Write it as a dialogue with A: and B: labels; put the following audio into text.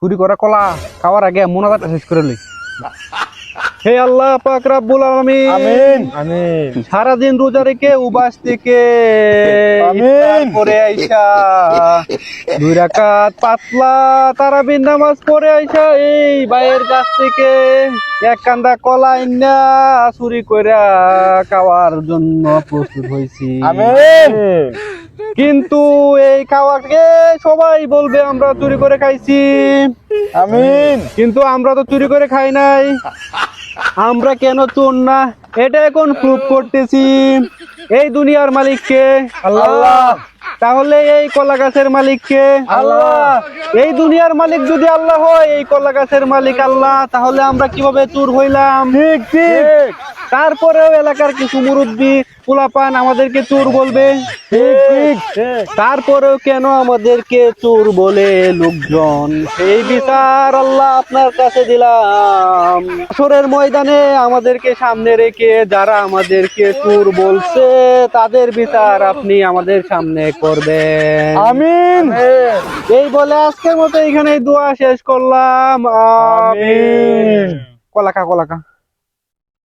A: চুরি করা কলা খাওয়ার আগে মোনাজাতটা শেষ করে লই। হে আল্লাহ পাক রব্বুল আলামিন,
B: আমিন আমিন
A: সারাদিন রোজা রেখে উপাস থেকে
B: আমিন।
A: ইফতার করে আইসা 2 রাকাত পাতলা তারাবির নামাজ পড়ে আইসা এই ভাইয়ের কাছ থেকে এক কান্দা কলা আইনা চুরি কইরা খাওয়ার জন্য প্রস্তুত হইছি।
B: আমিন
A: কিন্তু এই খাওয়াকে সবাই বলবে আমরা চুরি করে খাইছি,
B: আমিন
A: কিন্তু আমরা তো চুরি করে খাই নাই। আমরা কেন চোর না এটা এখন প্রুফ করতেছি। এই দুনিয়ার মালিক কে?
B: আল্লাহ।
A: তাহলে এই কলা গাছের মালিক কে?
B: আল্লাহ।
A: এই দুনিয়ার মালিক যদি আল্লাহ হয়, এই কলা গাছের মালিক আল্লাহ, তাহলে আমরা কিভাবে চোর হইলাম?
B: ঠিক ঠিক
A: তারপরেও এলাকার কিছু মুরব্বী পোলাপান আমাদেরকে চোর বলবে।
B: ঠিক ঠিক
A: তারপরেও কেন আমাদেরকে চোর বলে লোকজন? সেই বিচার আল্লাহ আপনার কাছে দিলাম। আসরের ময়দানে আমাদেরকে সামনে রেখে যারা আমাদেরকে চোর বলছে তাদের বিচার আপনি আমাদের সামনে করবেন।
B: আমিন
A: এই বলে আজকের মতো এখানে দোয়া শেষ করলাম। আমিন।
B: আমিন।
A: কলাকা কলাকা।